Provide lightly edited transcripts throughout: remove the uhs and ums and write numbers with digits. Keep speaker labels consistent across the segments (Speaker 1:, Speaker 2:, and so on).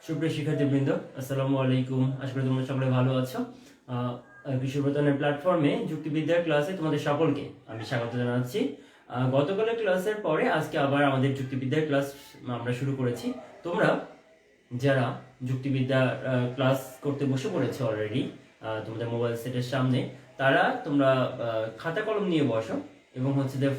Speaker 1: সুপ্রিয় শিক্ষার্থীবৃন্দ, আসসালামু আলাইকুম। আশা করি তোমরা সকলে ভালো আছো। বিশ্ববিদ্যালয়ের প্ল্যাটফর্মে যুক্তিবিদ্যার ক্লাসে তোমাদের সকলকে আমি স্বাগত জানাচ্ছি। গতকালের ক্লাসের পরে আজকে আবার আমাদের যুক্তিবিদ্যার ক্লাস আমরা শুরু করেছি। তোমরা যারা যুক্তিবিদ্যা ক্লাস করতে বসে পড়েছো অলরেডি তোমাদের মোবাইল সেটের সামনে, তোমরা খাতা কলম নিয়ে বসো এবং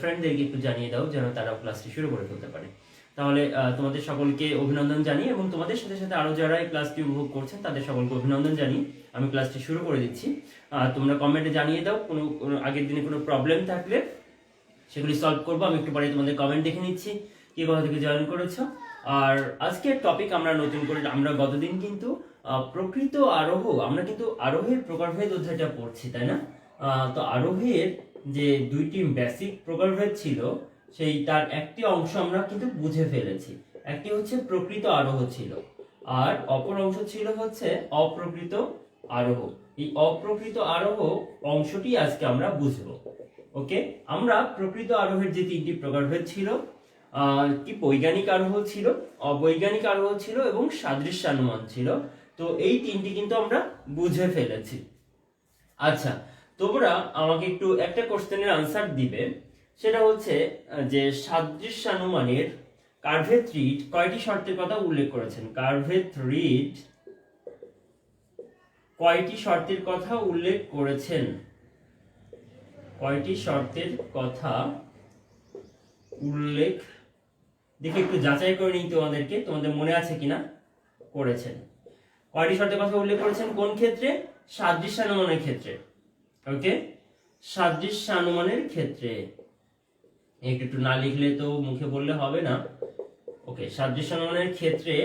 Speaker 1: ফ্রেন্ডদেরকে একটু জানিয়ে দাও যেন তারা ক্লাসটি শুরু করে ফেলতে পারে। তাহলে তোমাদের সকলকে অভিনন্দন জানিয়ে এবং তোমাদের সাথে সাথে আরো যারা এই ক্লাসটি উপভোগ করছেন তাদের সকলকে অভিনন্দন জানিয়ে আমি ক্লাসটি শুরু করে দিচ্ছি। তোমরা কমেন্টে জানিয়ে দাও কোনো আগের দিনে কোনো প্রবলেম থাকলে সেগুলি সলভ করবো। আমি একটু পরে তোমাদের কমেন্ট দেখে নিচ্ছি কে কোথা থেকে জয়েন করেছো। আর আজকের টপিক আমরা নতুন করে আমরা গতদিন কিন্তু প্রকৃত আরোহ, আমরা কিন্তু আরোহের প্রকারভেদ অধ্যায়টা পড়ছি, তাই না? তো আরোহের যে দুইটি বেসিক প্রকারভেদ ছিল সেই তার একটি অংশ আমরা কিন্তু বুঝে ফেলেছি। একটি হচ্ছে প্রকৃত আরোহ ছিল, আর অপর অংশ ছিল হচ্ছে অপ্রকৃত আরোহ। এই অপ্রকৃত আরোহ অংশটি আজকে আমরা বুঝবো। ওকে, আমরা প্রকৃত আরোহের যে তিনটি প্রকারভেদ ছিল, কি বৈজ্ঞানিক আরোহ ছিল, অবৈজ্ঞানিক আরোহ ছিল এবং সাদৃশ্যানুমান ছিল। তো এই তিনটি কিন্তু আমরা বুঝে ফেলেছি। আচ্ছা, তোমরা আমাকে একটু একটা কোশ্চেনের আনসার দিবে। সেটা হচ্ছে যে সাদৃশ্যানুমানের কার্ভেথ রিড কয়টি শর্তের কথা উল্লেখ করেছেন? কার্ভেথ রিড কয়টি শর্তের কথা উল্লেখ করেছেন? কয়টি শর্তের কথা উল্লেখ, দেখে একটু যাচাই করে নিই তোমাদেরকে, তোমাদের মনে আছে কিনা করেছেন। কয়টি শর্তের কথা উল্লেখ করেছেন কোন ক্ষেত্রে? সাদৃশ্যানুমানের ক্ষেত্রে। ওকে, সাদৃশ্যানুমানের ক্ষেত্রে। একটু না লিখলে তো মুখে বললে হবে না। ওকে, সাদৃশ্যানুমানের ক্ষেত্রে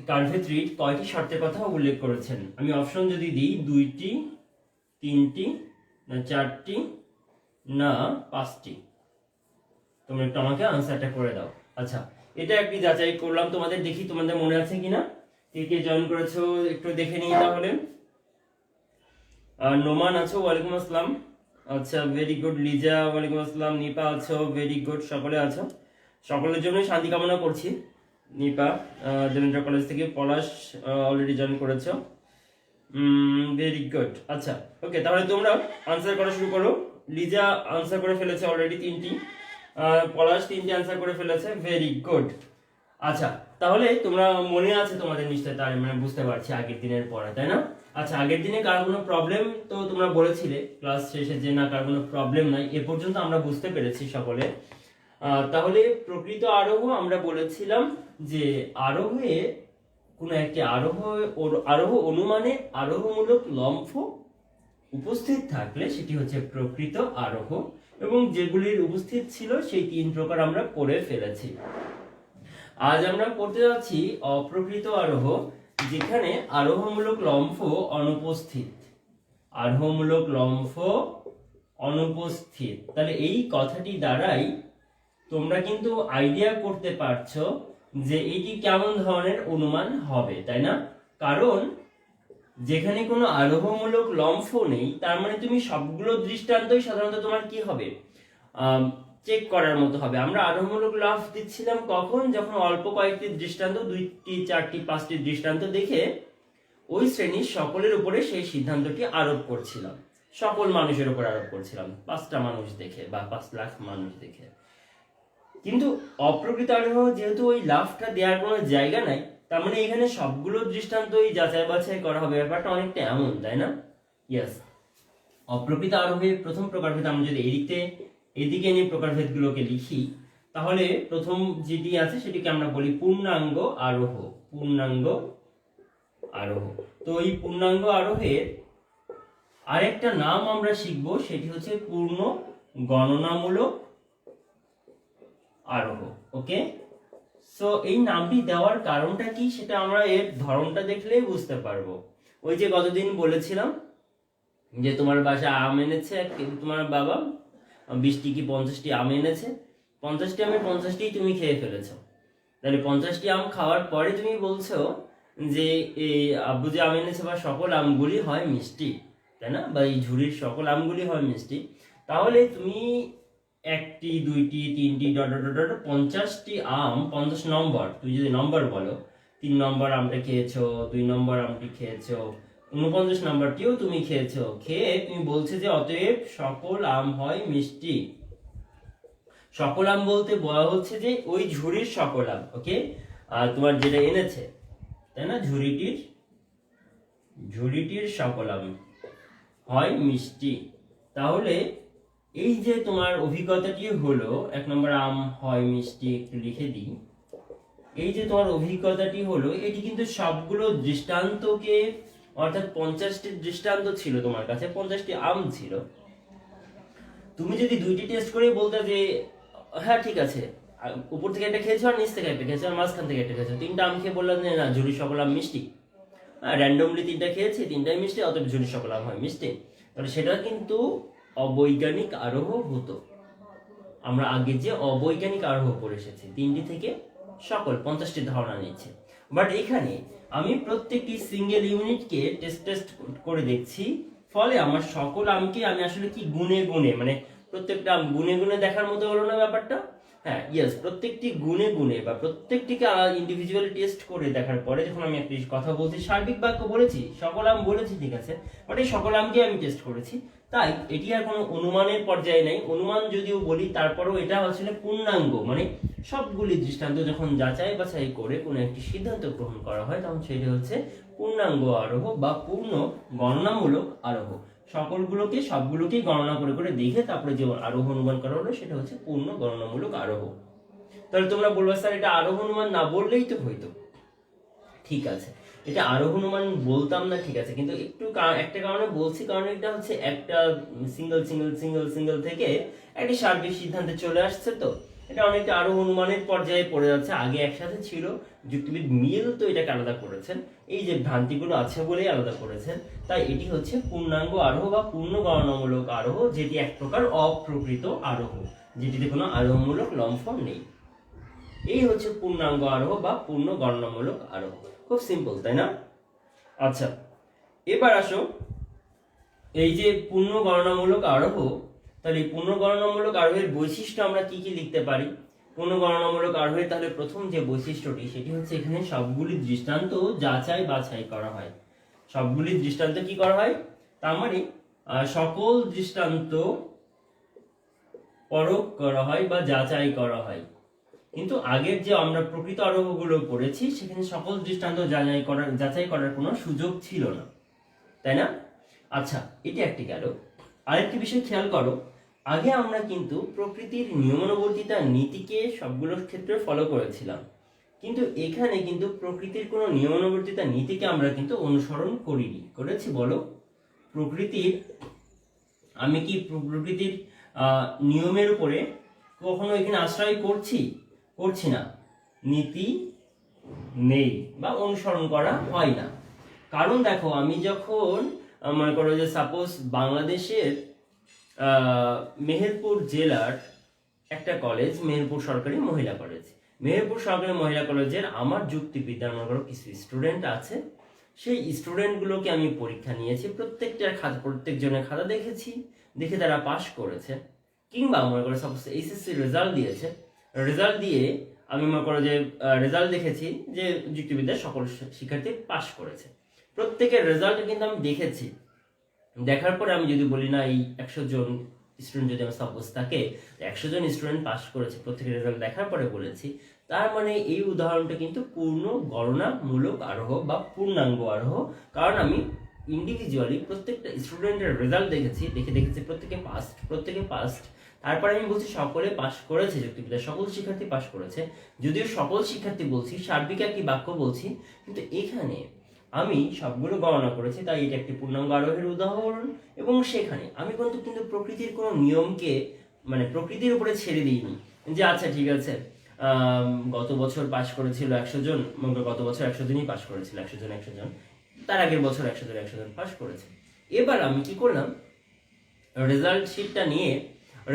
Speaker 1: কার্ভেথ রিড কয়টি শর্তের কথা উল্লেখ করেছেন? আমি অপশন যদি দিই, 2টি, 3টি, না 4টি, না 5টি, তোমরা একটু আমাকে আনসারটা করে দাও। আচ্ছা, এটা একটি যাচাই করলাম তোমাদের, দেখি তোমাদের মনে আছে কিনা। কে কে জয়েন করেছো একটু দেখে নিই তাহলে। নোমান আছো, ওয়ালাইকুম আসসালাম। আচ্ছা, ভেরি গুড। লিজা, ওয়ালাইকুম আসসালাম। নিপা আছো, ভেরি গুড। সকলে আছো, সকলের জন্য শান্তি কামনা করছি। নিপা দেবেন্দ্র কলেজ থেকে। পলাশ অলরেডি জয়েন করেছো, ভেরি গুড। আচ্ছা, ওকে, তাহলে তোমরা আনসার করা শুরু করো। লিজা আনসার করে ফেলেছে অলরেডি 3টি, পলাশ 3টি আনসার করে ফেলেছে, ভেরি গুড। আচ্ছা, তাহলে তোমরা মনে আছে তোমাদের নিশ্চয়ই, তার মানে বুঝতে পারছি আগের দিনের পড়া, তাই না? আচ্ছা, আগের দিনে কারো কোনো প্রবলেম তো তোমরা বলেছিলে ক্লাস শেষে যে না, কারো কোনো প্রবলেম নাই, এ পর্যন্ত আমরা বুঝতে পেরেছি সকলে। তাহলে প্রকৃত আরোহ আমরা বলেছিলাম যে আরোহে কোনো একটি আরোহ অনুমানে আরোহমূলক লম্ফ উপস্থিত থাকলে সেটি হচ্ছে প্রকৃত আরোহ, এবং যেগুলির উপস্থিত ছিল সেই 3 প্রকার আমরা পড়ে ফেলেছি। আজ আমরা পড়তে যাচ্ছি অপ্রকৃত আরোহ, যেখানে আরোহমূলক লম্ফ অনুপস্থিত। আরোহমূলক লম্ফ অনুপস্থিত। তাহলে এই কথাটি দ্বারাই তোমরা কিন্তু আইডিয়া করতে পারছো যে এটি কেমন ধরনের অনুমান হবে, তাই না? কারণ যেখানে কোনো আরোহমূলক লম্ফ নেই, তার মানে তুমি সবগুলো দৃষ্টান্তই সাধারণত তোমার কি হবে, চেক করার মতো হবে। আমরা আরোহমূলক লাভ দিচ্ছিলাম কখন? যখন অল্প কয়েকটি দৃষ্টান্ত, 2টি, 4টি, 5টি দৃষ্টান্ত দেখে ওই শ্রেণীর সকলের উপরে সেই সিদ্ধান্তটি আরোপ করছিলাম, সকল মানুষের উপর আরোপ করছিলাম, 5টা মানুষ দেখে বা 5 লাখ মানুষ দেখে। কিন্তু অপ্রকৃত আরোহ যেহেতু ওই লাভটা দেওয়ার কোনো জায়গা নাই, তার মানে এখানে সবগুলো দৃষ্টান্তই যাচাই বাছাই করা হবে। ব্যাপারটা অনেকটা এমন, তাই না? ইয়েস। অপ্রকৃত আরোহের প্রথম প্রকারভেদ আমরা যদি এদিকে এনে প্রকারভেদগুলোকে লিখি, তাহলে প্রথম যেটি আছে সেটিকে আমরা বলি পূর্ণাঙ্গ আরোহ। পূর্ণাঙ্গ আরোহ। তো এই পূর্ণাঙ্গ আরোহের আরেকটা নাম আমরা শিখব, সেটি হচ্ছে পূর্ণ গণনামূলক আরোহ। ওকে, সো এই নামটি দেওয়ার কারণটা কি সেটা আমরা এর ধরনটা দেখলেই বুঝতে পারবো। ওই যে গতদিন বলেছিলাম যে তোমার বাসায় আম এনেছে তোমার বাবা, 20টি কি 50টি আম এনেছে, 50টি আমের 50টি তুমি খেয়ে ফেলেছো। তাহলে 50টি আম খাওয়ার পরে তুমি বলছো যে এই আব্বু যে আম এনেছে বা সকল আমগুলি হয় মিষ্টি, তাই না? বা এই ঝুড়ির সকল আমগুলি হয় মিষ্টি। তাহলে তুমি 1টি 2টি 3টি 50টি আম, 50 নম্বর, তুমি যদি নম্বর বলো, 3 নম্বর আমটা খেয়েছো, 2 নম্বর আমটি খেয়েছো, 49 নম্বরটিও তুমি খেয়েছো। খেয়ে তুমি বলছে যে অতএব সকল আম হয় মিষ্টি। সকল আম বলতে বলা হচ্ছে যে ওই ঝুড়ির সকল আম, ওকে, আর তোমার যেটা এনেছে, তাই না, ঝুড়িটির সকল আম হয় মিষ্টি। তাহলে এই যে তোমার অভিজ্ঞতাটি হলো, 1 নম্বর আম হয় মিষ্টি, একটু লিখে দিই। এই যে তোমার অভিজ্ঞতাটি হলো, এটি কিন্তু সবগুলো দৃষ্টান্তকে, অর্থাৎ 50টি দৃষ্টান্ত ছিল তোমার কাছে, 50টি আম ছিল। তুমি যদি 2টি টেস্ট করে বলতে যে হ্যাঁ ঠিক আছে, উপর থেকে একটা খেয়েছো আর নিচ থেকে একটা খেয়েছো আর মাঝখান থেকে একটা খেয়েছো, 3টা আম খেয়ে বললাম যে না, ঝুড়ির সকল আম মিষ্টি, র্যান্ডমলি 3টা খেয়েছি, 3টাই মিষ্টি, অতএব ঝুড়ির সকল আম হয় মিষ্টি, তাহলে সেটা কিন্তু অবৈজ্ঞানিক আরোহ হতো। আমরা আগে যে অবৈজ্ঞানিক আরোহ করে এসেছি, 3টি থেকে সকল 50টি ধারণা নিচ্ছে। বাট এখানে আমি প্রত্যেকটি সিঙ্গেল ইউনিটকে টেস্ট করে দেখছি, ফলে আমার সকল আমকে আমি আসলে কি গুনে গুনে, মানে প্রত্যেকটা আম গুনে গুনে দেখার মতো হলো না ব্যাপারটা। হ্যাঁ, ইয়েস, প্রত্যেকটি গুনে গুনে বা প্রত্যেকটিকে ইন্ডিভিজুয়ালি টেস্ট করে দেখার পরে যখন আমি একটি কথা বলছি, সার্বিক বাক্য বলেছি, সকল আম বলেছি, ঠিক আছে, বাট এই সকল আমকে আমি টেস্ট করেছি, তাই এটি আর কোনো অনুমানের পর্যায়ে নাই। অনুমান যদিও বলি, তারপরেও এটা আসলে পূর্ণাঙ্গ, মানে সবগুলি দৃষ্টান্ত যখন যাচাই বাছাই করে কোনো একটি সিদ্ধান্ত গ্রহণ করা হয়, তখন সেটি হচ্ছে পূর্ণাঙ্গ আরোহ বা পূর্ণ গণনামূলক আরোহ। সকলগুলোকে সবগুলোকেই গণনা করে করে দেখে তারপরে যে আরোহ অনুমান করা হলো, সেটা হচ্ছে পূর্ণ গণনামূলক আরোহ। তাহলে তোমরা বলবে স্যার এটা আরোহ অনুমান না বললেই তো হইতো। ঠিক আছে, এটা আরোহ অনুমান বলতাম না, ঠিক আছে, কিন্তু একটু একটা কারণে বলছি, কারণ এটা হচ্ছে একটা সিঙ্গেল থেকে একটি সার্বিক সিদ্ধান্তে চলে আসছে, তো এটা অনেকটা আরোহ অনুমানের পর্যায়ে পড়ে যাচ্ছে। আগে একসাথে ছিল, যুক্তিবিদ মিল তো এটাকে আলাদা করেছেন, এই যে ভ্রান্তিগুলো আছে বলেই আলাদা করেছেন। তাই এটি হচ্ছে পূর্ণাঙ্গ আরোহ বা পূর্ণ গণনামূলক আরোহ, যেটি এক প্রকার অপ্রকৃত আরোহ, যেটিতে কোনো আরোহমূলক লম্ফন নেই। এই হচ্ছে পূর্ণাঙ্গ আরোহ বা পূর্ণ গণনামূলক আরোহ। খুব সিম্পল, তাই না? আচ্ছা, এবার আসো, এই যে পূর্ণ গণনামূলক আরোহ, তাহলে এই পূর্ণ গণনামূলক আরোহের বৈশিষ্ট্য আমরা কি কি লিখতে পারি? পূর্ণ গণনামূলক আরোহের তাহলে প্রথম যে বৈশিষ্ট্যটি, সেটি হচ্ছে এখানে সবগুলি দৃষ্টান্ত যাচাই বাছাই করা হয়। সবগুলি দৃষ্টান্ত কি করা হয়? তার মানে সকল দৃষ্টান্ত পরখ করা হয় বা যাচাই করা হয়। কিন্তু আগের যে আমরা প্রকৃত আরোহগুলো পড়েছি, সেখানে সকল দৃষ্টান্ত যাচাই করার কোনো সুযোগ ছিল না, তাই না? আচ্ছা, এটা একটি গেল। আরেকটি বিষয় খেয়াল করো, আগে আমরা কিন্তু প্রকৃতির নিয়মানুবর্তিতার নীতিকে সবগুলোর ক্ষেত্রে ফলো করেছিলাম, কিন্তু এখানে কিন্তু প্রকৃতির কোনো নিয়মানুবর্তিতার নীতিকে আমরা কিন্তু অনুসরণ করিনি। করেছি বলো? আমি কি প্রকৃতির নিয়মের উপরে কখনো এখানে আশ্রয় করছি না, নীতি নেই বা অনুসরণ করা হয় না। কারণ দেখো, আমি যখন মনে করো যে সাপোজ বাংলাদেশের মেহেরপুর জেলার একটা কলেজ, মেহেরপুর সরকারি মহিলা কলেজ, মেহেরপুর সরকারি মহিলা কলেজের আমার যুক্তিবিদ্যার মনে করো কিছু স্টুডেন্ট আছে, সেই স্টুডেন্টগুলোকে আমি পরীক্ষা নিয়েছি, প্রত্যেকজনের খাতা দেখেছি, দেখে তারা পাশ করেছে, কিংবা মনে করো সাপোজ এইচএসসি রেজাল্ট দিয়েছে, রেজাল্ট দিয়ে আমি মনে করো যে রেজাল্ট দেখেছি যে যুক্তিবিদ্যার সকল শিক্ষার্থী পাশ করেছে, প্রত্যেকের রেজাল্ট কিন্তু আমি দেখেছি। দেখার পরে আমি যদি বলি না, এই 100 জন স্টুডেন্ট যদি আমার সাপোজ থাকে, 100 জন স্টুডেন্ট পাস করেছে, প্রত্যেকের রেজাল্ট দেখার পরে বলেছি, তার মানে এই উদাহরণটা কিন্তু পূর্ণ গণনামূলক আরোহ বা পূর্ণাঙ্গ আরোহ। কারণ আমি ইন্ডিভিজুয়ালি প্রত্যেকটা স্টুডেন্টের রেজাল্ট দেখেছি, দেখেছি প্রত্যেকে পাস্ট, তারপরে আমি বলছি সকলে পাস করেছে, যুক্তিবিদ্যার সকল শিক্ষার্থী পাস করেছে। যদিও সকল শিক্ষার্থী বলছি, সার্বিক একটি বাক্য বলছি, কিন্তু এখানে আমি সবগুলো গণনা করেছি, তাই এটা একটি পূর্ণাঙ্গ আরোহের উদাহরণ। এবং সেখানে আমি কিন্তু প্রকৃতির কোনো নিয়মকে, মানে প্রকৃতির উপরে ছেড়ে দিইনি যে আচ্ছা ঠিক আছে, গত বছর পাস করেছিল 100 জন, গত বছর 100 জনই পাস করেছিল, 100 জন, তার আগের বছর 100 জন পাস করেছে। এবার আমি কি করলাম, রেজাল্ট শিটটা নিয়ে,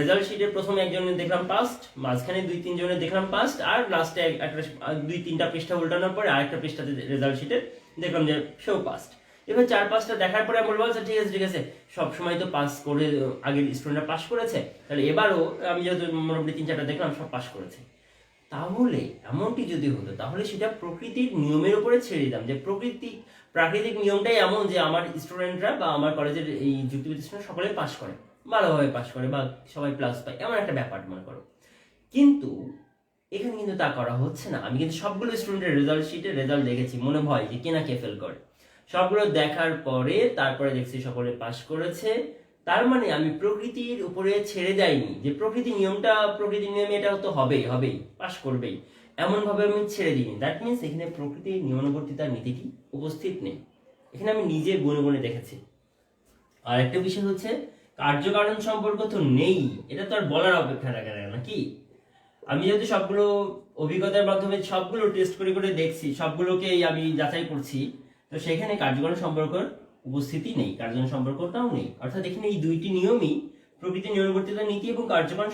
Speaker 1: রেজাল্ট শিটের প্রথমে একজনের দেখলাম পাস্ট, মাঝখানে 2-3 জনের দেখলাম পাস্ট, আর লাস্টে একটা 2-3টা পৃষ্ঠা উল্টানোর পরে আরেকটা পৃষ্ঠাতে রেজাল্ট শিটের দেখলাম যে সেও পাস্ট। এবার 4-5টা দেখার পরে আমি বলবো আচ্ছা ঠিক আছে, সবসময় তো পাস করে আগের স্টুডেন্টরা পাস করেছে, তাহলে এবারও আমি যেহেতু মোটামুটি 3-4টা দেখলাম সব পাস করেছে। তাহলে এমনটি যদি হতো তাহলে সেটা প্রকৃতির নিয়মের উপরে ছেড়ে দিতাম, যে প্রাকৃতিক নিয়মটাই এমন যে আমার স্টুডেন্টরা বা আমার কলেজের এই যুক্তিবিদ্যা স্টুডেন্ট সকলে পাস করে, ভালোভাবে পাস করে বা সবাই প্লাস পায়, এমন একটা ব্যাপার মনে করো। কিন্তু এখানে কিন্তু তা করা হচ্ছে না। আমি কিন্তু সবগুলো স্টুডেন্টের রেজাল্ট শিটে রেজাল্ট দেখেছি, মনে ভয় যে কে না কে ফেল করে, সবগুলো দেখার পরে তারপরে দেখছি সকলে পাস করেছে। তার মানে আমি প্রকৃতির উপরে ছেড়ে যাইনি যে প্রকৃতির নিয়মে এটা তো হবেই পাস করবেই, এমন ভাবে আমি ছেড়ে দিইনি। দ্যাট মিনস এখানে প্রকৃতির নিয়মানুবর্তিতার নীতিটি উপস্থিত নেই, এখানে আমি নিজে গুনে গুনে দেখেছি। আর একটা বিষয় হচ্ছে কার্যকারণ সম্পর্ক তো নেই, এটা তো আর বলার অপেক্ষা রাখে না, নাকি? আমি যেহেতু সবগুলো অভিজ্ঞতার মাধ্যমে সবগুলো টেস্ট করে করে দেখছি, সবগুলোকেই আমি যাচাই করছি, তো সেখানে কার্যকারণ সম্পর্কের উপস্থিতি নেই, কার্যকারণ সম্পর্কটাও নেই। অর্থাৎ এখানে এই দুইটি নিয়মই, প্রকৃতির নিয়মানুবর্তিতা নীতি এবং কার্যকারণ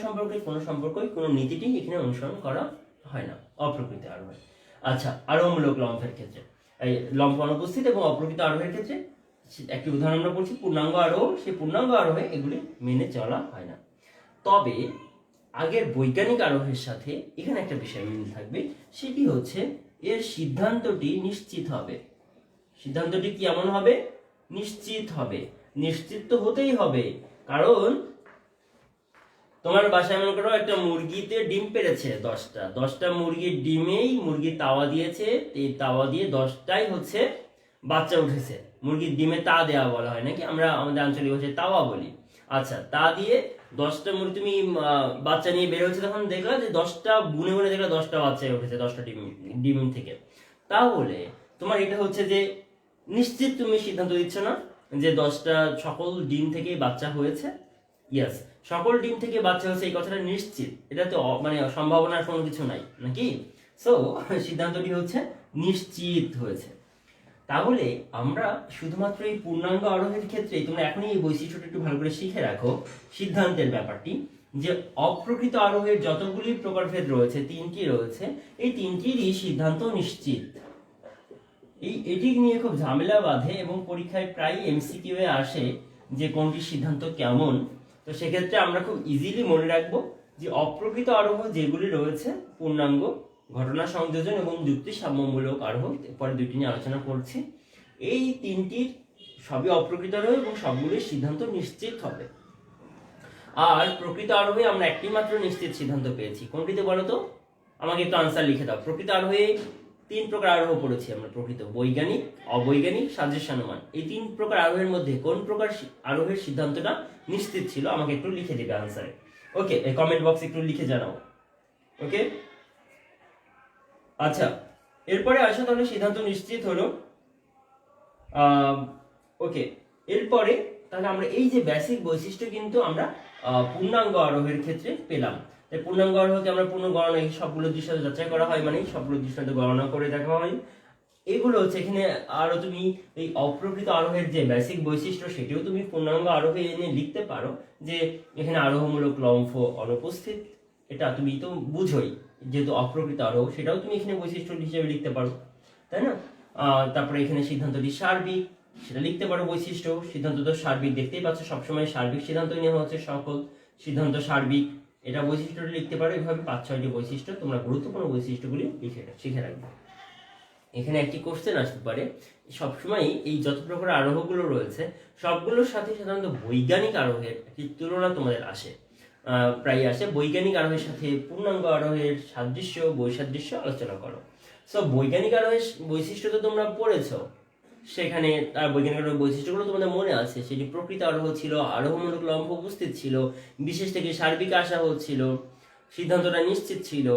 Speaker 1: সম্পর্কের কোনো নীতিটি এখানে অনুসরণ করা হয় না অপ্রকৃত আরোহে। আচ্ছা, আরোহমূলক লম্ফের ক্ষেত্রে এই লম্ফ অনুপস্থিত এবং অপ্রকৃত আরোহের ক্ষেত্রে একটি উদাহরণ আমরা বলছি পূর্ণাঙ্গ আরোহ, সেই পূর্ণাঙ্গ আরোহে এগুলি মেনে চলা হয় না। তবে আগের বৈজ্ঞানিক আরোহের সাথে এখানে একটা বিষয় মিল থাকবে, সেটি হচ্ছে এর সিদ্ধান্তটি নিশ্চিত হবে। সিদ্ধান্তটি কি এমন হবে? নিশ্চিত হবে। নিশ্চিত তো হতেই হবে, কারণ তোমার বাসায় মনে করো একটা মুরগিতে ডিম পেড়েছে 10টা মুরগির ডিমেই মুরগি তাওয়া দিয়েছে, এই তাওয়া দিয়ে 10টাই হচ্ছে বাচ্চা উঠেছে। মুরগির ডিমে তা দেওয়া বলা হয় নাকি, আমরা আমাদের আঞ্চলিক ভাষায় তাওয়া বলি। আচ্ছা, তা দিয়ে 10টা মুরগি তুমি বাচ্চা নিয়ে বের হচ্ছে, তখন দেখলা যে 10টা গুনে গুনে দেখলা 10টা বাচ্চা উঠেছে 10টা ডিম থেকে। তাহলে তোমার এটা হচ্ছে যে নিশ্চিত তুমি সিদ্ধান্ত দিচ্ছ না যে 10টা সকল ডিম থেকেই বাচ্চা হয়েছে। ইয়েস, সকল ডিম থেকে বাচ্চা হচ্ছে এই কথাটা নিশ্চিত, এটা তো মানে সম্ভাবনার কোনো কিছু নাই, নাকি? সো সিদ্ধান্তটি হচ্ছে নিশ্চিত হয়েছে। তাহলে আমরা শুধুমাত্র এই পূর্ণাঙ্গ আরোহের ক্ষেত্রে তোমরা এখনই এই বৈশিষ্ট্যটা একটু ভালো করে শিখে রাখো, সিদ্ধান্তের ব্যাপারটি, যে অপ্রকৃত আরোহের যতগুলি প্রকারভেদ রয়েছে, 3টি রয়েছে, এই 3টিরই সিদ্ধান্ত নিশ্চিত। এটি নিয়ে খুব ঝামেলা বাঁধে এবং পরীক্ষায় প্রায় এমসিকিউ এ আসে যে কোনটির সিদ্ধান্ত কেমন। তো সেক্ষেত্রে আমরা খুব ইজিলি মনে রাখবো যে অপ্রকৃত আরোহ যেগুলি রয়েছে পূর্ণাঙ্গ, ঘটনা সংযোজন এবং যুক্তি সাম্যমূলক আরোহ, পরে দুইটি নিয়ে আলোচনা করছি, এই 3টির সবই অপ্রকৃত আরোহ এবং সবগুলির সিদ্ধান্ত নিশ্চিত হবে। আর প্রকৃত আরোহে আমরা একটি মাত্র নিশ্চিত সিদ্ধান্ত পেয়েছি, কোনটিতে বলো তো? আমাকে একটু আনসার লিখে দাও। প্রকৃত আরোহে 3 প্রকার আরোহ পড়েছি আমরা, প্রকৃত, বৈজ্ঞানিক, অবৈজ্ঞানিক, সাদৃশ্যানুমান। এই 3 প্রকার আরোহের মধ্যে কোন প্রকার আরোহের সিদ্ধান্তটা নিশ্চিত ছিল? আমাকে একটু লিখে দিবে আনসারে। ওকে, এই কমেন্ট বক্সে একটু লিখে জানাও। ওকে, আচ্ছা, এরপরে আসো তাহলে সিদ্ধান্ত নিশ্চিত হলো। ওকে, এরপরে তাহলে আমরা এই যে বেসিক বৈশিষ্ট্য কিন্তু আমরা পূর্ণাঙ্গ আরোহের ক্ষেত্রে পেলাম। তাই পূর্ণাঙ্গ আরোহকে আমরা পূর্ণ গণনা, সবগুলো দৃষ্টান্ত যাচাই করা হয়, মানে সবগুলো দৃষ্টান্ত গণনা করে দেখা হয়। এগুলো হচ্ছে এখানে আরো তুমি এই অপ্রকৃত আরোহের যে বেসিক বৈশিষ্ট্য সেটিও তুমি পূর্ণাঙ্গ আরোহে এনে লিখতে পারো, যে এখানে আরোহমূলক লম্ফ অনুপস্থিত, এটা তুমি তো বুঝোই, যেহেতু অপ্রকৃত আরোহ, সেটাও তুমি এখানে বৈশিষ্ট্য হিসেবে লিখতে পারো, তাই না? তারপরে এখানে সিদ্ধান্তটি সার্বিক, সেটা লিখতে পারো বৈশিষ্ট্য। সিদ্ধান্ত তো সার্বিক, দেখতেই পাচ্ছ সবসময় সার্বিক সিদ্ধান্ত নেওয়া হচ্ছে, সকল সিদ্ধান্ত সার্বিক, এটা বৈশিষ্ট্যটি লিখতে পারো। এভাবে 5-6টি বৈশিষ্ট্য, তোমরা গুরুত্বপূর্ণ বৈশিষ্ট্যগুলি শিখে রাখবে। এখানে একটি কোশ্চেন আসতে পারে, সবসময় এই যত প্রকার আরোহগুলো রয়েছে সবগুলোর সাথে সাধারণত বৈজ্ঞানিক আরোহের একটি তুলনা তোমাদের আসে, প্রায় আসে। বৈজ্ঞানিক আরোহের সাথে পূর্ণাঙ্গ আরোহের সাদৃশ্য বৈসাদৃশ্য আলোচনা করো। সো বৈজ্ঞানিক আরোহের বৈশিষ্ট্য তো তোমরা পড়েছো, সেখানে তার বৈজ্ঞানিক আরোহের বৈশিষ্ট্যগুলো তোমাদের মনে আছে। সেটি প্রকৃত আরোহ ছিল, আরোহমূলক লম্ফ উপস্থিত ছিল, বিশেষ থেকে সার্বিক আসা হচ্ছিল, সিদ্ধান্তটা নিশ্চিত ছিল,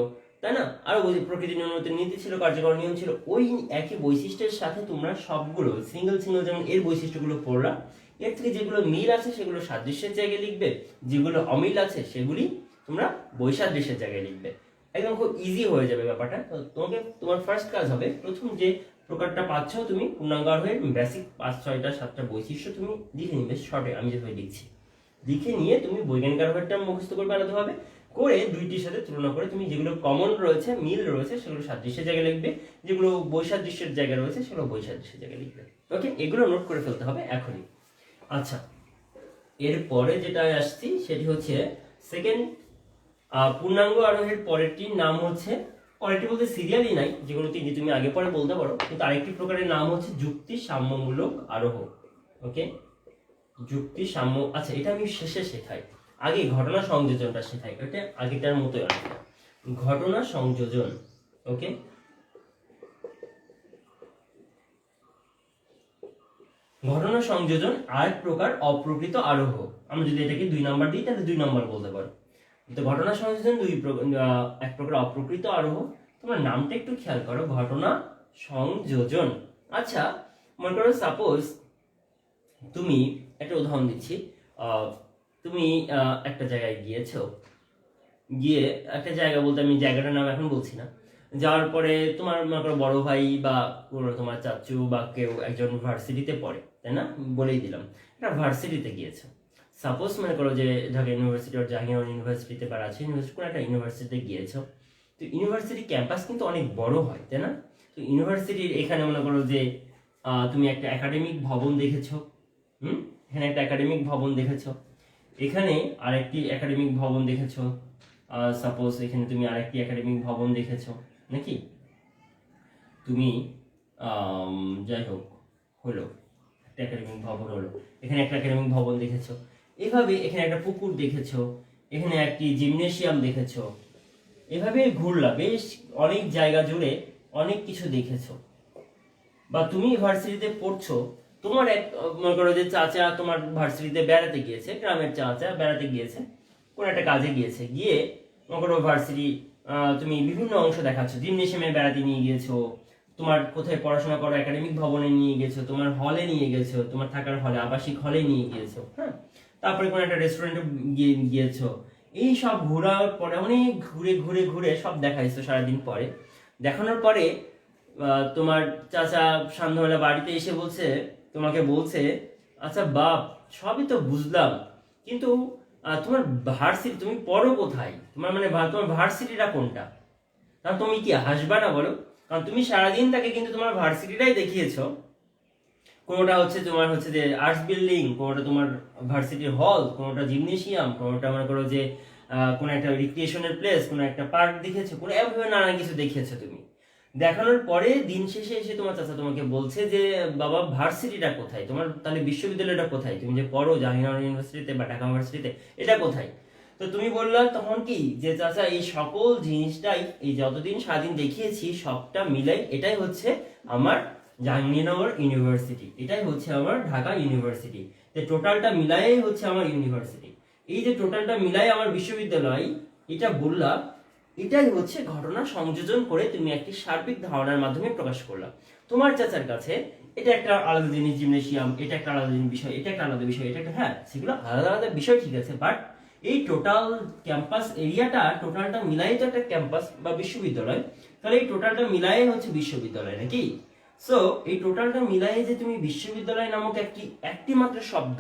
Speaker 1: তাই না? আরো প্রকৃতির নিয়মিত নীতি ছিল, কার্যকর নিয়ম ছিল। ওই একই বৈশিষ্ট্যের সাথে তোমরা সবগুলো সিঙ্গেল যেমন এর বৈশিষ্ট্যগুলো পড়লা, এর থেকে যেগুলো মিল আছে সেগুলো সাদৃশ্যের জায়গায় লিখবে, যেগুলো অমিল আছে সেগুলি তোমরা বৈসাদৃশ্যের জায়গায় লিখবে। একদম খুব ইজি হয়ে যাবে ব্যাপারটা। তো তোমার ফার্স্ট কাজ হবে, প্রথম যে প্রকারটা পাচ্ছ তুমি পূর্ণাঙ্গ আরোহের বেসিক 5-6-7টা বৈশিষ্ট্য তুমি লিখে নিবে শর্টে, আমি যেভাবে লিখছি, লিখে নিয়ে তুমি বৈজ্ঞানিক আরোহেরটা মুখস্থ করবে আলাদাভাবে করে, দুইটির সাথে তুলনা করে তুমি যেগুলো কমন রয়েছে, মিল রয়েছে, সেগুলো সাদৃশ্যের জায়গায় লিখবে, যেগুলো বৈসাদৃশ্যের জায়গায় রয়েছে সেগুলো বৈসাদৃশ্যের জায়গায় লিখবে। ওকে, এগুলো নোট করে ফেলতে হবে এখনই। আচ্ছা, এরপরে যেটা আসছি সেটি হচ্ছে সেকেন্ড পূর্ণাঙ্গ আরোহের পরেরটির নাম হচ্ছে, পরেরটি বলতে সিরিয়ালই নাই, যেগুলো তুমি আগে পরে বলতে পারো, কিন্তু আরেকটি প্রকারের নাম হচ্ছে যুক্তি সাম্যমূলক আরোহ। ওকে, যুক্তি সাম্য। আচ্ছা, এটা আমি শেষে শেখাই, আগে ঘটনা সংযোজনটা শেখাই, এটা আগেটার মতোই অনেকটা। ঘটনা সংযোজন। ওকে, ঘটনা সংযোজন আর প্রকার অপ্রকৃত আরোহ। আমরা যদি এটাকে 2 নাম্বার দিই তাহলে 2 নাম্বার বলতে পারো। তো ঘটনা সংযোজন এক প্রকার অপ্রকৃত আরোহ। তোমার নামটা একটু খেয়াল করো, ঘটনা সংযোজন। আচ্ছা, মনে করো সাপোজ তুমি, একটা উদাহরণ দিচ্ছি, তুমি একটা জায়গায় গিয়েছো, গিয়ে একটা জায়গা বলতে আমি জায়গাটার নাম এখন বলছি না, যাওয়ার পরে তোমার মনে করো বড় ভাই বা কোনো তোমার চাচু বা কেউ একজন ভার্সিটিতে পড়ে, তাই না, বলেই দিলাম, একটা ভার্সিটিতে গিয়েছো। সাপোজ মনে করো যে ঢাকা ইউনিভার্সিটি আর জাহাঙ্গীরনগর ইউনিভার্সিটিতে বা রাজশাহী ইউনিভার্সিটি কোনো একটা ইউনিভার্সিটিতে গিয়েছো। তো ইউনিভার্সিটি ক্যাম্পাস কিন্তু অনেক বড় হয়, তাই না? তো ইউনিভার্সিটির এখানে মনে করো যে তুমি একটা একাডেমিক ভবন দেখেছো। এখানে একটা একাডেমিক ভবন দেখেছো, এখানে আরেকটি একাডেমিক ভবন দেখেছো, সাপোজ এখানে তুমি আরেকটি একাডেমিক ভবন দেখেছো, নাকি? তুমি যাই হোক, হলো একটা একাডেমিক ভবন হলো, এখানে একটা একাডেমিক ভবন দেখেছো। এভাবে এখানে একটা পুকুর দেখেছো, এখানে একটি জিমনেশিয়াম দেখেছো। এভাবে ঘুরলা বেশ অনেক জায়গা জুড়ে, অনেক কিছু দেখেছো। বা তুমি ভার্সিটিতে পড়ছো, তোমার এক মনে করো যে চাচা তোমার ভার্সিটিতে বেড়াতে গিয়েছে, গ্রামের চাচা বেড়াতে গিয়েছে, কোনো একটা কাজে গিয়েছে, গিয়ে মনে করো ভার্সিটি তুমি বিভিন্ন অংশ দেখাচ্ছ, জিমনেশিয়ামে বেড়াতে নিয়ে গিয়েছো, তোমার কোথায় পড়াশোনা করো একাডেমিক ভবনে নিয়ে গেছো, তোমার হলে নিয়ে গেছো, তোমার থাকার হলে আবাসিক হলে নিয়ে গিয়েছো, হ্যাঁ, তারপরে কোনো একটা রেস্টুরেন্টে গিয়েছো। এই সব ঘোরার পরে অনেক ঘুরে ঘুরে ঘুরে সব দেখাইছো সারাদিন পরে। দেখানোর পরে তোমার চাচা সন্ধ্যাবেলা বাড়িতে এসে বলছে, তোমাকে বলছে, আচ্ছা বাপ, সবই তো বুঝলাম, কিন্তু তোমার ভার্সিটি তুমি পড়ো কোথায়, তোমার মানে তোমার ভার্সিটিটা কোনটা? কারণ তুমি কি হাসবা না বলো? কারণ তুমি সারাদিন তাকে কিন্তু তোমার ভার্সিটিটাই দেখিয়েছো। কোনোটা হচ্ছে তোমার হচ্ছে যে আর্টস বিল্ডিং, কোনোটা তোমার ভার্সিটির হল, কোনোটা জিমনেশিয়াম, কোনোটা মনে করো যে কোনো একটা রিক্রিয়েশনের প্লেস, কোনো একটা পার্ক দেখেছো, কোনো এভাবে নানা কিছু দেখিয়েছো তুমি। দেখানোর পরে দিন শেষে এসে তোমার চাচা তোমাকে বলছে যে বাবা ভার্সিটিটা কোথায়, তোমার তাহলে বিশ্ববিদ্যালয়টা কোথায়, তুমি যে পড়ো জাহাঙ্গীরনগর ইউনিভার্সিটিতে বা ঢাকা ইউনিভার্সিটিতে, এটা কোথায়? তো তুমি বললা তখন কি যে চাচা এই সকল জিনিসটাই, এই যতদিন সারাদিন দেখিয়েছি সবটা মিলাই এটাই হচ্ছে আমার জাহাঙ্গীরনগর ইউনিভার্সিটি, এটাই হচ্ছে আমার ঢাকা ইউনিভার্সিটি, তো টোটালটা মিলাই হচ্ছে আমার ইউনিভার্সিটি, এই যে টোটালটা মিলাই আমার বিশ্ববিদ্যালয়, এটা বললা, এটাই হচ্ছে ঘটনা সংযোজন করে তুমি একটি সার্বিক ধারণার মাধ্যমে প্রকাশ করলা। তোমার চাচার কাছে এটা একটা আলাদা জিনিস, জিমনেশিয়াম এটা একটা আলাদা বিষয়, এটা একটা আলাদা বিষয়, এটা একটা, হ্যাঁ সেগুলো আলাদা আলাদা বিষয়, ঠিক আছে, বাট এই টোটাল ক্যাম্পাস এরিয়াটা টোটালটা মিলাই তো একটা ক্যাম্পাস বা বিশ্ববিদ্যালয়, তাহলে এই টোটালটা মিলাই হচ্ছে বিশ্ববিদ্যালয়, নাকি? সো এই টোটালটা মিলাই যে তুমি বিশ্ববিদ্যালয় নামক একটি মাত্র শব্দ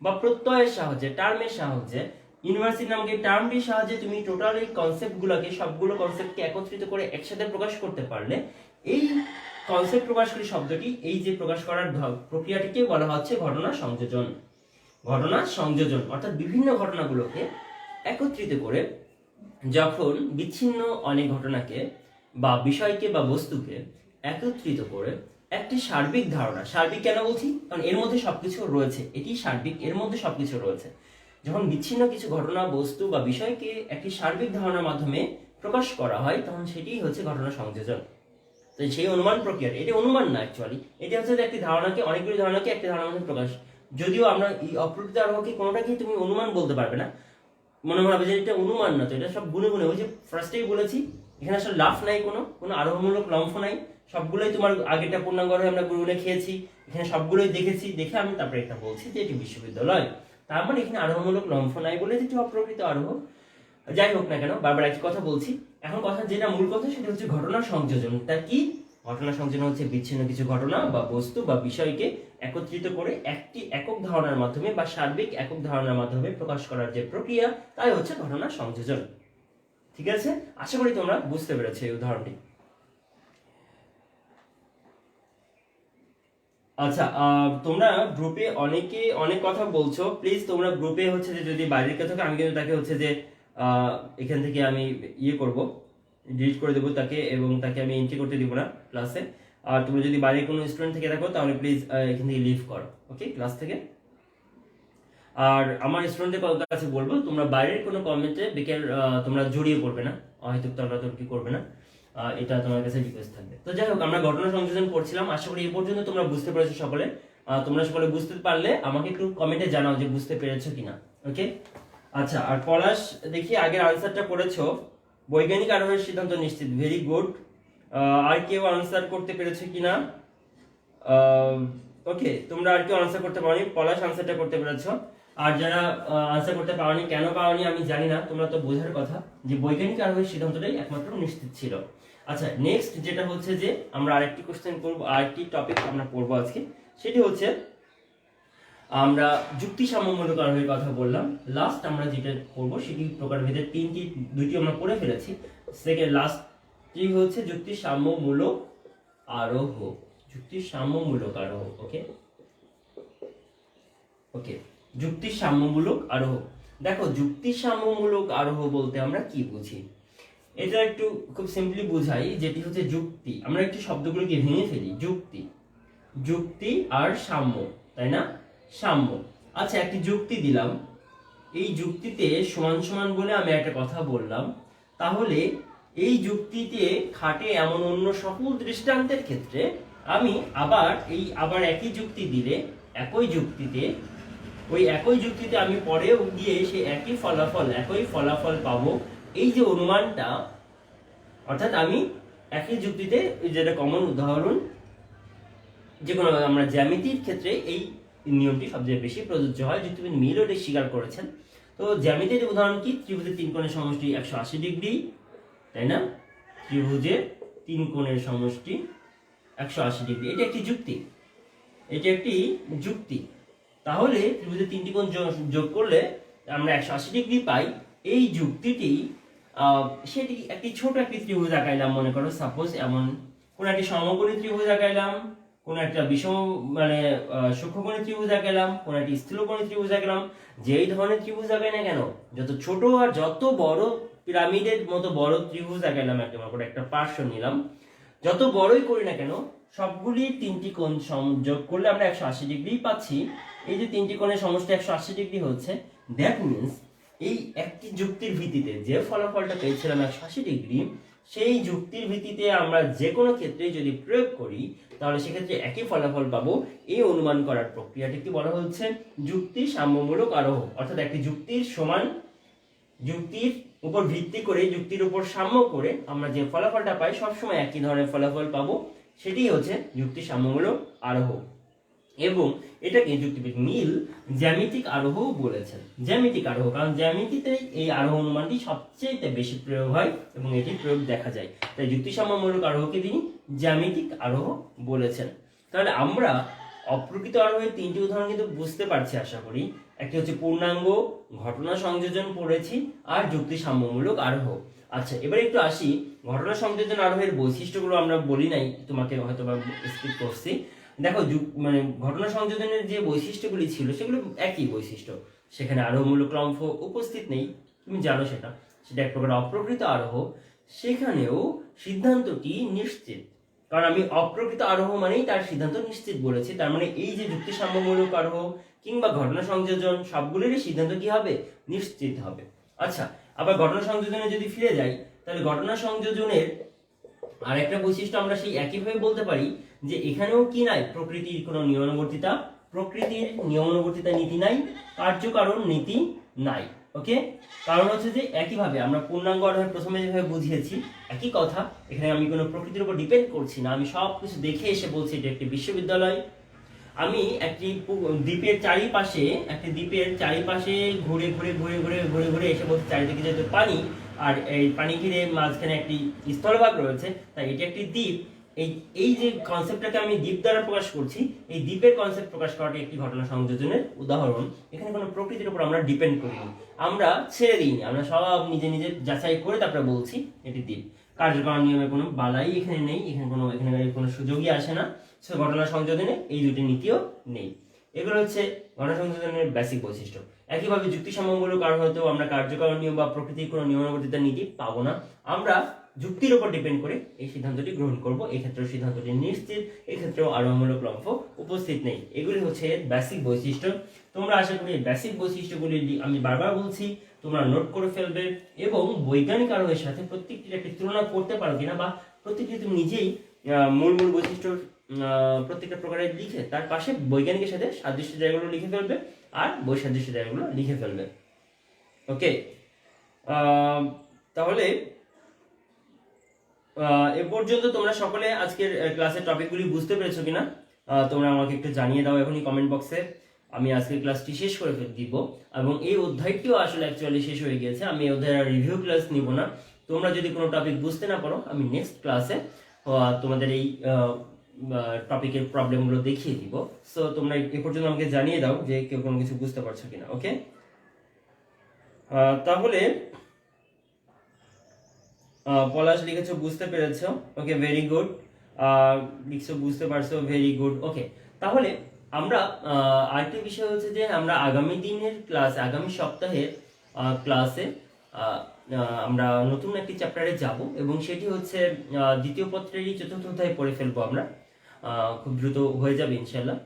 Speaker 1: বা প্রত্যয়ের সাহায্যে, টার্মের সাহায্যে, ইউনিভার্সিটি নামক এই টার্মটির সাহায্যে তুমি টোটাল এই কনসেপ্টগুলোকে, সবগুলো কনসেপ্টকে একত্রিত করে একসাথে প্রকাশ করতে পারলে, এই কনসেপ্ট প্রকাশকারী শব্দটি, এই যে প্রকাশ করার প্রক্রিয়াটিকে বলা হচ্ছে ঘটনা সংযোজন। ঘটনা সংযোজন অর্থাৎ বিভিন্ন ঘটনাগুলোকে একত্রিত করে যখন বিচ্ছিন্ন অনেক ঘটনাকে বা বিষয়কে বা বস্তুকে একত্রিত করে একটি সার্বিক ধারণা, সার্বিক কেন বলছি, কারণ এর মধ্যে সবকিছু রয়েছে, এটি সার্বিক, এর মধ্যে সবকিছু রয়েছে, যখন বিচ্ছিন্ন কিছু ঘটনা, বস্তু বা বিষয়কে একটি সার্বিক ধারণার মাধ্যমে প্রকাশ করা হয়, তখন সেটিই হচ্ছে ঘটনা সংযোজন। তো সেই অনুমান প্রক্রিয়া, এটি অনুমান না অ্যাকচুয়ালি, এটি হচ্ছে একটি ধারণাকে, অনেকগুলি ধারণাকে একটি ধারণার মধ্যে প্রকাশ। যদিও আমরা এই অপ্রকৃত আরোহকে কোনোটাকেই তুমি অনুমান বলতে পারবে না, মনে হবে যে এটা অনুমান না, তো এটা সব গুনে গুনে, ওই যে ফার্স্টেই বলেছি, এখানে আসলে লাফ নাই, কোনো কোনো আরোহমূলক লম্ফ নাই, সবগুলোই তোমার আগেটা পূর্ণাঙ্গ আরোহে আমরা গুনে খেয়েছি, এখানে সবগুলোই দেখেছি, দেখে আমি তারপরে এটা বলছি যে এটি বিশ্ববিদ্যালয়। তার মানে এখানে আরোহমূলক লম্ফ নাই বলে যেটি অপ্রকৃত আরোহ। যাই হোক না কেন, বারবার একই কথা বলছি। এখন কথা যেটা মূল কথা সেটা হচ্ছে ঘটনা সংযোজনটা কি। ঘটনা সংযোজন হচ্ছে বিচ্ছিন্ন কিছু ঘটনা বা বস্তু বা বিষয়কে একত্রিত করে একটি একক ধারণার মাধ্যমে বা সার্বিক একক ধারণার মাধ্যমে প্রকাশ করার যে প্রক্রিয়া, তাই হচ্ছে ঘটনা সংযোজন। ঠিক আছে, আশা করি তোমরা বুঝতে পেরেছো এই উদাহরণটি। আচ্ছা, তোমরা গ্রুপে অনেকে অনেক কথা বলছো, প্লিজ তোমরা গ্রুপে হচ্ছে যে যদি বাইরের কেউ থাকে, আমি কিন্তু তাকে হচ্ছে যে এখান থেকে আমি ইয়ে করব, ডিলিট করে দেবো তাকে, এবং তাকে আমি এন্ট্রি করতে দিব না ক্লাসে। আর তুমি যদি বাইরে কোনো স্টুডেন্ট থেকে থাকো তাহলে প্লিজ এখান থেকে লিভ করো, ওকে, ক্লাস থেকে। আর আমার স্টুডেন্টদের কাছে বলবো, তোমরা বাইরের কোনো কমেন্টে তোমরা জড়িয়ে পড়বে না, হয়তো তর্কাতর্কি করবে না, এটা তোমার কাছে রিকোয়েস্ট থাকবে। তো যাই হোক, আমরা ঘটনা সংযোজন করছিলাম, আশা করি এই পর্যন্ত তোমরা বুঝতে পেরেছো সকলে। তোমরা সকলে বুঝতে পারলে আমাকে একটু কমেন্টে জানাও যে বুঝতে পেরেছো কিনা, ওকে। আচ্ছা, আর পলাশ দেখি আগের আনসারটা করেছো, বৈজ্ঞানিক আরোহের সিদ্ধান্ত নিশ্চিত, ভেরি গুড। আর কেউ আনসার করতে পেরেছো কিনা? ওকে, তোমরা আর কেউ আনসার করতে পারোনি, পলাশ আনসারটা করতে পেরেছো। আর যারা আনসার করতে পারোনি, কেন পারোনি আমি জানি না, তোমরা তো বোঝার কথা যে বৈজ্ঞানিক আরোহের সিদ্ধান্তটাই একমাত্র নিশ্চিত ছিল। আচ্ছা, নেক্সট যেটা হচ্ছে যে আমরা আরেকটি কোশ্চেন করব, আরেকটি টপিক আমরা পড়বো আজকে, সেটি হচ্ছে আমরা যুক্তি সাম্যমূলক আরোহের কথা বললাম। লাস্ট আমরা যেটা করবো সেটি প্রকারভেদের দুইটি আমরা পড়ে ফেলেছি। সেকেন্ড লাস্টটি হচ্ছে যুক্তি সাম্যমূলক আরোহ, যুক্তি সাম্যমূলক আরোহ, ওকে ওকে, যুক্তি সাম্যমূলক আরোহ। দেখো, যুক্তি সাম্যমূলক আরোহ বলতে আমরা কি বুঝি, এটা একটু খুব সিম্পলি বুঝাই, যেটি হচ্ছে যুক্তি। আমরা একটু শব্দগুলোকে ভেঙে ফেলি, যুক্তি, যুক্তি আর সাম্য, তাই না? সাম্য। আচ্ছা, একটি যুক্তি দিলাম, এই যুক্তিতে সমান সমান বলে আমি একটা কথা বললাম, তাহলে এই যুক্তিতে খাটে এমন অন্য সকল দৃষ্টান্তের ক্ষেত্রে আমি আবার একই যুক্তি দিলে একই যুক্তিতে আমি পরেও গিয়ে সে একই ফলাফল পাবো, এই যে অনুমানটা, অর্থাৎ আমি একই যুক্তিতে, যেটা কমন উদাহরণ, যে কোনো আমরা জ্যামিতির ক্ষেত্রে এই নিয়মটি সবচেয়ে বেশি প্রযোজ্য হয়, যুক্তিবিদ মিলও এটি স্বীকার করেছেন। তো জ্যামিতির উদাহরণ কি? ত্রিভুজের তিন কোণের সমষ্টি 180 ডিগ্রি, তাই না? ত্রিভুজের তিন কোণের সমষ্টি 180 ডিগ্রি, এটা একটি যুক্তি। তাহলে ত্রিভুজের তিনটি কোণ যোগ করলে আমরা 180 ডিগ্রি পাই। এই যুক্তিটি সেটি একটি ছোট একটি ত্রিভুজ আঁকাইলাম, মনে করো সাপোজ এমন কোন একটি সমকোণী ত্রিভুজ আঁকাইলাম, কোন একটা সূক্ষ্মকোণী ত্রিভুজ আঁকাইলাম, কোন একটি স্থূলকোণী ত্রিভুজ আঁকালাম। যেই ধরনের ত্রিভুজ আঁকাই না কেন, যত ছোট আর যত বড়, পিরামিডের মতো বড় ত্রিভুজ আঁকাইলাম, একটা পার্শ্ব নিলাম, যত বড়ই করি না কেন, সবগুলি তিনটি কোণ সংযোগ করলে আমরা 180 ডিগ্রি পাচ্ছি। এই যে তিনটি কোণের সমষ্টি 180 ডিগ্রি হচ্ছে, দ্যাট মিনস এই একটি যুক্তির ভিত্তিতে যে ফলাফলটা পেয়েছিলাম 180 ডিগ্রি, সেই যুক্তির ভিত্তিতে আমরা যে কোনো ক্ষেত্রে যদি প্রয়োগ করি তাহলে সেক্ষেত্রে একই ফলাফল পাবো। এই অনুমান করার প্রক্রিয়াটিকে বলা হচ্ছে যুক্তি সাম্যমূলক আরোহ, অর্থাৎ একটি যুক্তির উপর ভিত্তি করে, যুক্তির উপর সাম্য করে আমরা যে ফলাফলটা পাই সবসময় একই ধরনের ফলাফল পাবো, সেটি হচ্ছে যুক্তি সাম্যমূলক আরোহ। এবং এটাকে যুক্তিবিদ মিল জ্যামিতিক আরোহ বলেছেন। জ্যামিতিক আরোহ, কারণ জ্যামিতিতে এই আরোহ অনুমানটি সবচেয়ে বেশি প্রয়োগ হয় এবং এটির প্রয়োগ দেখা যায়, তাই যুক্তি সাম্যমূলক আরোহকে তিনি জ্যামিতিক আরোহ বলেছেন। তাহলে আমরা অপ্রকৃত আরোহের তিনটি উদাহরণ কিন্তু বুঝতে পারছি আশা করি। একটি হচ্ছে পূর্ণাঙ্গ, ঘটনা সংযোজন পড়েছি, আর যুক্তি সাম্যমূলক আরোহ। আচ্ছা, এবার একটু আসি ঘটনা সংযোজন আরোহের বৈশিষ্ট্যগুলো আমরা বলি নাই, তোমাকে হয়তো বা স্কিপ করছি। দেখো, ঘটনা সংযোজনের যে বৈশিষ্ট্যগুলি ছিল সেগুলো একই বৈশিষ্ট্য, সেখানে আরোহমূলক লম্ফ উপস্থিত নেই, তুমি জানো সেটা এক প্রকার অপ্রকৃত আরোহ। সেখানেও সিদ্ধান্তটি নিশ্চিত, কারণ আমি অপ্রকৃত আরোহ মানেই তার সিদ্ধান্ত নিশ্চিত বলেছি। তার মানে এই যে যুক্তি সাম্যমূলক আরোহ কিংবা ঘটনা সংযোজন, সবগুলিরই সিদ্ধান্ত কি হবে? নিশ্চিত হবে। আচ্ছা, আবার ঘটনা সংযোজনে যদি ফিরে যাই, তাহলে ঘটনা সংযোজনের আরেকটা বৈশিষ্ট্য আমরা সেই একইভাবে বলতে পারি যে এখানেও কি নাই? প্রকৃতির কোনো নিয়মানুবর্তিতা নীতি নাই, কার্যকারণ নীতি নাই। ওকে, কারণ হচ্ছে যে একইভাবে আমরা পূর্ণাঙ্গ আরোহের প্রথমে যেভাবে বুঝিয়েছি একই কথা, এখানে আমি কোনো প্রকৃতির উপর ডিপেন্ড করছি না, আমি সব কিছু দেখে এসে বলছি এটা একটি বিশ্ববিদ্যালয়। আমি একটি দ্বীপের চারিপাশে ঘুরে এসে বলছি চারিদিকে যেহেতু পানি, আর এই পানি ঘিরে মাঝখানে একটি স্থলভাগ রয়েছে, তাই এটি একটি দ্বীপ। এই যে কনসেপ্টটাকে আমি দ্বীপ দ্বারা প্রকাশ করছি, এই দ্বীপের কনসেপ্ট প্রকাশ করাটা একটি ঘটনা সংযোজনের উদাহরণ। এখানে কোনো প্রকৃতির উপর আমরা ডিপেন্ড করিনি, আমরা ছেড়ে দিইনি, আমরা সব নিজে যাচাই করে তারপরে বলছি এটি দ্বীপ। কার্যকরণ নিয়মে কোনো বালাই এখানে নেই, এখানে কোনো সুযোগই আসে না। ঘটনা সংযোজনে এই দুটি নীতিও নেই। এগুলো হচ্ছে গণসংযোজনের বেসিক বৈশিষ্ট্য। একইভাবে যুক্তিসঙ্গতগুলোর কারণ হয়তো আমরা কার্যকারণ নিয়ম বা প্রকৃতির কোনো নিয়মানুবর্তিতার নীতি পাবো না, আমরা যুক্তির উপর ডিপেন্ড করে এই সিদ্ধান্তটি গ্রহণ করব। এক্ষেত্রেও সিদ্ধান্তটি নিশ্চিত, এক্ষেত্রেও আরোহমূলক লম্ফ উপস্থিত নেই। এগুলি হচ্ছে বেসিক বৈশিষ্ট্য। তোমরা আশা করি বেসিক বৈশিষ্ট্যগুলি আমি বারবার বলছি তোমরা নোট করে ফেলবে এবং বৈজ্ঞানিক আরোহের সাথে প্রত্যেকটির একটি তুলনা করতে পারো কিনা, বা প্রত্যেকটি তুমি নিজেই মূল মূল বৈশিষ্ট্য প্রত্যেকটা প্রকারে লিখে তার পাশে বৈজ্ঞানিকের সাথে সাদৃশ্য জায়গাগুলো লিখে ফেলবে আর বৈসাদৃশ্য জায়গাগুলো লিখে ফেলবে। ওকে, তাহলে এ পর্যন্ত তোমরা সকলে আজকের ক্লাসের টপিকগুলি বুঝতে পেরেছো কিনা তোমরা আমাকে একটু জানিয়ে দাও এখনই কমেন্ট বক্সে। আমি আজকের ক্লাসটি শেষ করে দিব এবং এই অধ্যায়টিও আসলে অ্যাকচুয়ালি শেষ হয়ে গিয়েছে। আমি এই অধ্যায়ের রিভিউ ক্লাস নিব না। তোমরা যদি কোনো টপিক বুঝতে না পারো আমি নেক্সট ক্লাসে তোমাদের এই টপিকের প্রবলেমগুলো দেখিয়ে দিব। সো তোমরা এ পর্যন্ত আমাকে জানিয়ে দাও যে কেউ কোনো কিছু বুঝতে পারছো কিনা। ওকে, তাহলে পলাশ লিখেছো বুঝতে পেরেছো, ওকে ভেরি গুড। লিখছো বুঝতে পারছো, ভেরি গুড। ওকে, তাহলে আমরা আরেকটি বিষয় হচ্ছে যে আমরা আগামী দিনের ক্লাস, আগামী সপ্তাহের ক্লাসে আমরা নতুন একটি চ্যাপ্টারে যাব এবং সেটি হচ্ছে দ্বিতীয় পত্রেরই চতুর্থ অধ্যায় পড়ে ফেলবো আমরা। খুব দ্রুত হয়ে যাবে ইনশাল্লাহ।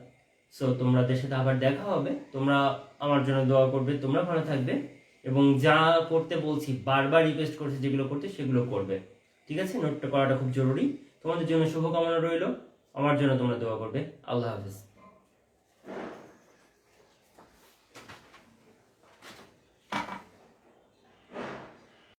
Speaker 1: সো তোমাদের সাথে আবার দেখা হবে। তোমরা আমার জন্য দোয়া করবে, তোমরা ভালো থাকবে এবং যা করতে বলছি বারবার রিকোয়েস্ট করছি যেগুলো করতে সেগুলো করবে। ঠিক আছে, নোটটা করাটা খুব জরুরি। তোমাদের জন্য শুভকামনা রইল, আমার জন্য তোমরা দোয়া করবে। আল্লাহ হাফেজ।